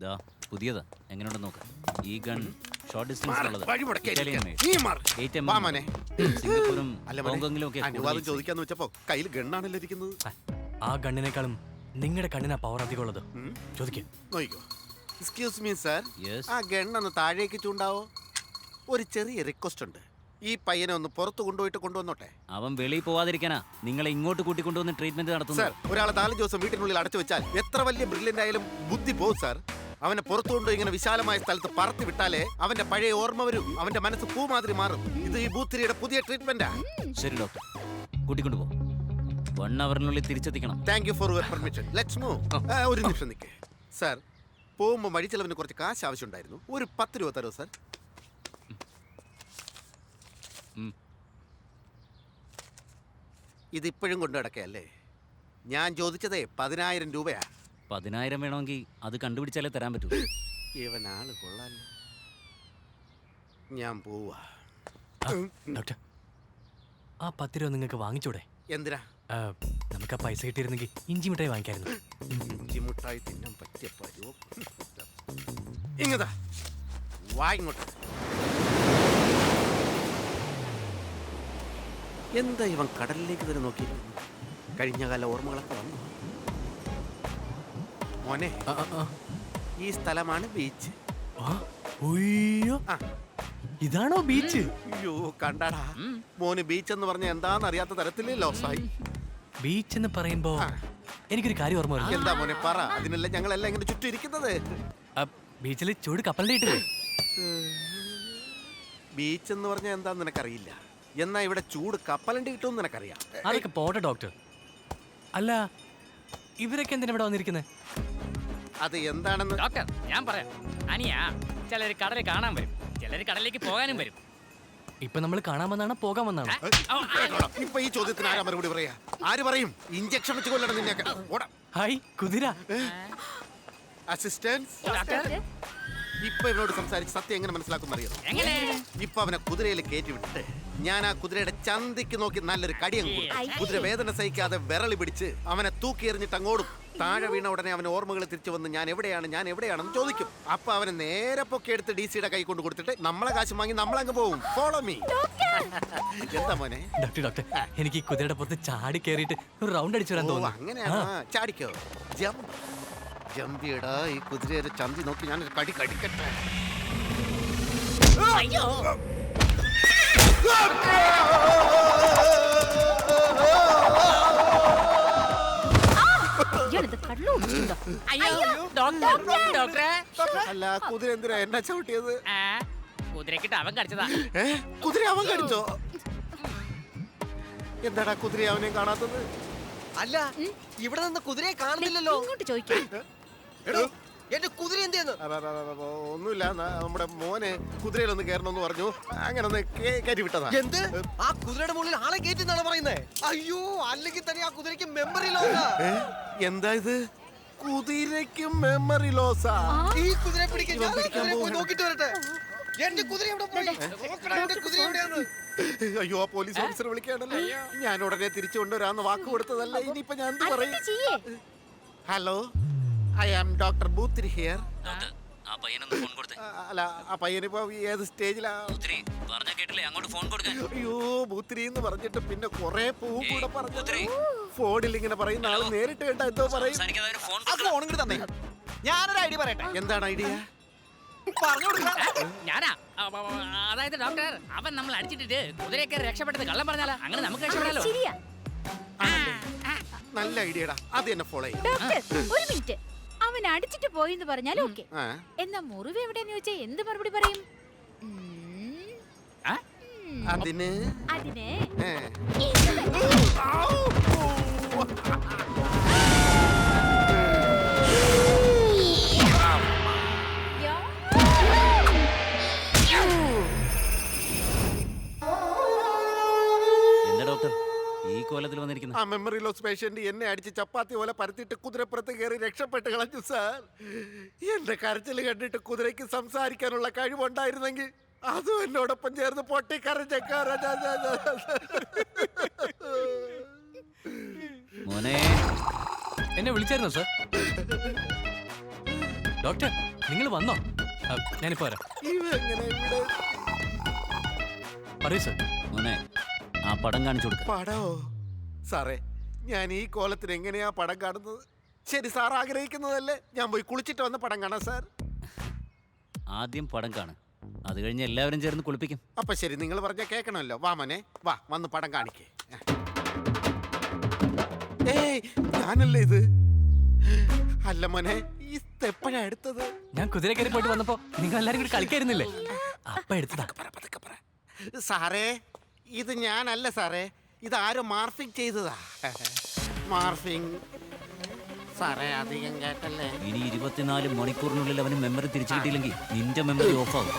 ദാ പുതിയതാ, എങ്ങനെയുണ്ടെന്ന് നോക്കാം. ഈ ഗൺ ഷോർട്ട് ഡിസ്റ്റൻസ് ഉള്ളത്. സിംഗപ്പൂരും ഹോങ്കോങ്ങിലും ഒക്കെ അനുവാദം ചോദിക്കാന്ന് വെച്ചപ്പോ കയ്യിൽ ഗണ്ണാണല്ലോ ഇരിക്കുന്നത്. ആ ഗണ്ണിനേക്കാളും നിങ്ങളുടെ കണ്ണിനാ പവർ അധികം ഉള്ളത്. ചോദിക്കേ. നോക്കിക്കോ. Excuse me sir, Yes. ആ ഗണ്ണൊന്ന് താഴേക്ക് ചൂണ്ടാവോ? ഒരു ചെറിയ റിക്വസ്റ്റ് ഉണ്ട്. ഈ പയ്യനെ ഒന്ന് പുറത്ത് കൊണ്ടുപോയിട്ട് കൊണ്ടുവന്നോട്ടെ. അവൻ വെളിയിൽ പോവാതിരിക്കാനാ നിങ്ങളെ ഇങ്ങോട്ട് കൂട്ടിക്കൊണ്ടുവന്ന് ട്രീറ്റ്മെന്റ് സാർ, നടത്തുന്നത്. ഒരാളെ 4 ദിവസം വീട്ടിനുള്ളിൽ അടച്ചു വെച്ചാൽ എത്ര വലിയ ബ്രില്യന്റ് ആയാലും ബുദ്ധി പോകും സാർ. അവനെ പുറത്തു കൊണ്ട് ഇങ്ങനെ വിശാലമായ സ്ഥലത്ത് പറത്തി വിട്ടാലേ അവന്റെ പഴയ ഓർമ്മ വരും, അവന്റെ മനസ്സ് പൂമാതിരി മാറും. ഇത് ഈ ബൂത്തിരിയുടെ പുതിയ ട്രീറ്റ്മെന്റാ. ശരി ഡോക്ടർ, കൂട്ടിക്കൊണ്ടു പോ. 1 അവറിനുള്ളിൽ തിരിച്ചെത്തിക്കണം. Thank you for your permission. Let's move. ഒരു നിമിഷം നിൽക്കേ സാർ. പോകുമ്പോൾ വഴിച്ചെലവിന് കുറച്ച് കാശ് ആവശ്യമുണ്ടായിരുന്നു. ഒരു 10 രൂപ തരുമോ സാർ? ഇതിപ്പോഴും കൊണ്ടു കിടക്കയല്ലേ? ഞാൻ ചോദിച്ചതേ 10,000 രൂപയാ. 10,000 വേണമെങ്കിൽ അത് കണ്ടുപിടിച്ചാലേ തരാൻ പറ്റൂ. ഇവനാള് കൊള്ളാല്ലോ. ഞാൻ പോവാ. ഡോക്ടർ, ആ 10 രൂപ നിങ്ങൾക്ക് വാങ്ങിച്ചൂടെ? എന്തിനാ? നമുക്ക് ആ പൈസ കിട്ടിയിരുന്നെങ്കിൽ ഇഞ്ചി മിഠായി വാങ്ങിക്കായിരുന്നു. ഇഞ്ചി മുട്ടായി തിന്നാൻ പറ്റിയ പരുവം. ഇങ്ങതാ വായിങ്ങോട്ട്. എന്താ ഇവൻ കടലിലേക്ക് തന്നെ നോക്കിയിരിക്കുന്നു? കഴിഞ്ഞകാല ഓർമ്മകളൊക്കെ വന്നു. മോനെ, ഈ സ്ഥലമാണ് ബീച്ച്. ഇതാണോ ബീച്ച്? അയ്യോ കണ്ടാടാ മോന്, ബീച്ച് എന്ന് പറഞ്ഞ എന്താന്ന് അറിയാത്ത തരത്തിലേ ലോസായി. ബീച്ച് എന്ന് പറയുമ്പോ എനിക്കൊരു കാര്യം ഓർമ്മ വരും. എന്താ മോനെ പറ, അതിനല്ല ഞങ്ങളെല്ലാം ഇങ്ങനെ ചുറ്റും ഇരിക്കുന്നത്. ബീച്ചിൽ ചൂട് കപ്പലിന്റെ ഇട്ടില്ലേ? ബീച്ച് എന്ന് പറഞ്ഞാൽ എന്താന്ന് നിനക്കറിയില്ല. എന്നാ ഇവിടെ ചൂട് കപ്പലിന്റെ കിട്ടുമെന്ന് നിനക്കറിയാം. അതൊക്കെ പോട്ടെ ഡോക്ടർ. അല്ല, ഇവരൊക്കെ എന്തിനാ ഇവിടെ വന്നിരിക്കുന്നത്? അത് എന്താണെന്ന് ഡോക്ടർ ഞാൻ പറയാം. അനിയാ, ചിലർ കടലിൽ കാണാൻ വരും, ചിലർ കടലിലേക്ക് പോകാനും വരും. ഇപ്പൊ നമ്മൾ കാണാമെന്നാണ് പോകാമെന്നാണ്? ഇപ്പൊ ഈ ചോദ്യത്തിന് ആരാ മറുപടി പറയാ? ആര് പറയും? ഇഞ്ചക്ഷൻ വെച്ച് കൊല്ലണം നിന്നെയൊക്കെ. ഹായ് കുതിര. അസിസ്റ്റൻസ്, ഇപ്പൊ ഇവനോട് സംസാരിച്ച് സത്യം എങ്ങനെ മനസ്സിലാക്കും അറിയാം? എങ്ങനെ? ഇപ്പൊ അവനെ കുതിരയിൽ കയറ്റി വിട്ടിട്ട് ഞാൻ ആ കുതിരയുടെ ചന്തിക്ക് നോക്കി നല്ലൊരു കടിയും കുതിര വേദന സഹിക്കാതെ വിരളി പിടിച്ച് അവനെ തൂക്കി എറിഞ്ഞിട്ട് അങ്ങോട്ടും. താഴെ വീണ ഉടനെ അവന് ഓർമ്മകൾ തിരിച്ചു വന്ന് ഞാൻ എവിടെയാണെന്ന് ചോദിക്കും. അപ്പൊ അവനെ നേരെ പൊക്കെ എടുത്ത് DC-യുടെ കൈ കൊണ്ട് കൊടുത്തിട്ട് നമ്മളെ കാശ് വാങ്ങി നമ്മളങ്ങ് പോവും. Follow me. എന്താ മോനെ? ഡോക്ടർ, എനിക്ക് ഈ കുതിരയുടെ പുറത്ത് ചാടി കയറിയിട്ട് ഒരു റൗണ്ട് അടിച്ചു വരാൻ തോന്നുന്നു. അങ്ങനെയാ? ചാടിക്കോ. ജമ്പിയടാ. ഈ കുതിരയുടെ ചന്തി നോക്കി ഞാനൊരു കടി കടിക്കട്ടെ. അയ്യോ, അയ്യോ ഡോക്ടറെ. അല്ല, കുതിര എന്തിനാ എന്നെ ചവിട്ടിയത്? കുതിരക്കിട്ട് അവൻ കടിച്ചതാ. കുതിര അവൻ കടിച്ചോ? എന്താടാ കുതിര അവനെ കാണാത്തത്? അല്ല, ഇവിടെ നിന്ന് കുതിരയെ കാണുന്നില്ലല്ലോ. ഇങ്ങോട്ട് ചോദിക്കാം. എന്റെ കുതിര എന്തെന്ന്? ഒന്നുമില്ല, നമ്മുടെ മോനെ കുതിരയിലൊന്ന് കയറണമെന്ന് പറഞ്ഞു, അങ്ങനെ ഒന്ന് കയറ്റി വിട്ടതാ. എന്ത്? ആ കുതിരയുടെ മുകളിൽ ആളെ കയറ്റിന്നാണ് പറയുന്നേ? അയ്യോ, അല്ലെങ്കിൽ തന്നെ ആ കുതിരയ്ക്ക് മെമ്മറി ലോസാ. എന്താ ഇത്? കുതിരയ്ക്ക് മെമ്മറി ലോസാ? ഈ കുതിരയെ പിടിക്കാൻ ഞാൻ കുതിരയെ പോയി നോക്കിട്ട് വരട്ടെ. എന്റെ കുതിര എവിടെ പോയി? നോക്കടാ, എന്റെ കുതിര എവിടെയാണ്? അയ്യോ, ആ പോലീസ് ഓഫീസർ വിളിക്കാണല്ലോ. ഞാൻ ഉടനെ തിരിച്ചു കൊണ്ടുവരാന്ന് വാക്ക് കൊടുത്തതല്ല. ഇനിയിപ്പോ ഞാൻ എന്ത് പറയും? Hello, I am doctor Boothiri here. Doctor, ആ പയ്യനൊന്ന് ഫോൺ കൊടുത്തേ. അല്ല, ആ പയ്യനിപ്പോ ഏത് സ്റ്റേജിലാ? ബൂത്തിരി പറഞ്ഞ കേട്ടില്ലേ, അങ്ങോട്ട് ഫോൺ കൊടുക്കാൻ. അയ്യോ, ബൂത്തിരി എന്ന് പറഞ്ഞിട്ട് പിന്നെ കൊറേ പൂവും കൂടെ പറഞ്ഞു. ഫോണിൽ ഇങ്ങനെ പറയുന്ന ആള് നേരിട്ട് കേട്ടാ എന്തോ പറയും. ഫോൺ ഇങ്ങോട്ട് തന്നെ. ഞാനൊരു ഐഡിയ പറയട്ടെ. എന്താണ് ഐഡിയ? പറഞ്ഞു കൊടുക്കാം. ഞാനാ. അതായത് ഡോക്ടർ, അവൻ നമ്മൾ അടിച്ചിട്ടിട്ട് കുതിരയൊക്കെ രക്ഷപ്പെട്ടത് കള്ളം പറഞ്ഞാലോ? അങ്ങനെ നമുക്ക് രക്ഷപ്പെടാലോ. ശരിയാ. നല്ല ഐഡിയടാ, അത് എന്നെ ഫോളോ ചെയ്യും. ഡോക്ടർ, ഒരു മിനിറ്റ്. അവൻ അടിച്ചിട്ട് പോയെന്ന് പറഞ്ഞാൽ ഓക്കെ. എന്നാ മുറിവ് എവിടെയെന്ന് ചോദിച്ചാ എന്ത് മറുപടി പറയും? അതിന് എന്താ ഡോക്ടർ ഈ കോലത്തിൽ വന്നിരിക്കുന്നത്? ആ മെമ്മറി ലോസ് പേഷ്യന്റ് എന്നെ അടിച്ച് ചപ്പാത്തി പോലെ പരത്തിയിട്ട് കുതിരപ്പുറത്ത് കയറി രക്ഷപ്പെട്ട് കളഞ്ഞു സാർ. എന്റെ കരച്ചിൽ കണ്ടിട്ട് കുതിരയ്ക്ക് സംസാരിക്കാനുള്ള കഴിവുണ്ടായിരുന്നെങ്കിൽ അതും എന്നോടൊപ്പം ചേർന്ന് പൊട്ടിക്കരഞ്ഞേക്കാര. മോനെ, എന്നെ വിളിച്ചായിരുന്നോ സാർ? ഡോക്ടർ നിങ്ങൾ വന്നോ ഞാനിപ്പോ വരാം. ഇവെങ്ങനെ ഇവിടെ പറയൂ സർ. മോനെ ആ പടം കാണിച്ചു കൊടുക്ക. പടോ? സാറേ, ഞാൻ ഈ കോലത്തിന് എങ്ങനെയാ പടം കാണുന്നത്? ശരി, സാർ ആഗ്രഹിക്കുന്നതല്ലേ, ഞാൻ പോയി കുളിച്ചിട്ട് വന്ന് പടം കാണാം സാർ. ആദ്യം പടം കാണ്, അത് കഴിഞ്ഞ് എല്ലാവരും ചേർന്ന് കുളിപ്പിക്കും. അപ്പൊ ശരി, നിങ്ങൾ പറഞ്ഞ കേൾക്കണമല്ലോ. വാ മോനെ, വാ, വന്ന് പടം കാണിക്കേ. ഏയ്, ഞാനല്ലേ ഇത്? അല്ല മോനെ, ഈ എപ്പോഴാ എടുത്തത്? ഞാൻ കുതിര കയറി പോയിട്ട് വന്നപ്പോ നിങ്ങൾ എല്ലാരും കൂടി കളിക്കായിരുന്നില്ലേ, അപ്പൊ എടുത്തതാ. സാറേ, ഇത് ഞാനല്ല സാറേ, ഇത് ആരോ മാർഫിംഗ് ചെയ്തതാ. മാർഫിംഗ് സാറേ, അധികം കേട്ടല്ലേ. ഇനി 24 മണിക്കൂറിനുള്ളിൽ അവന് മെമ്മറി തിരിച്ചു കിട്ടിയില്ലെങ്കിൽ നിന്റെ മെമ്മറി ഓഫ് ആവും.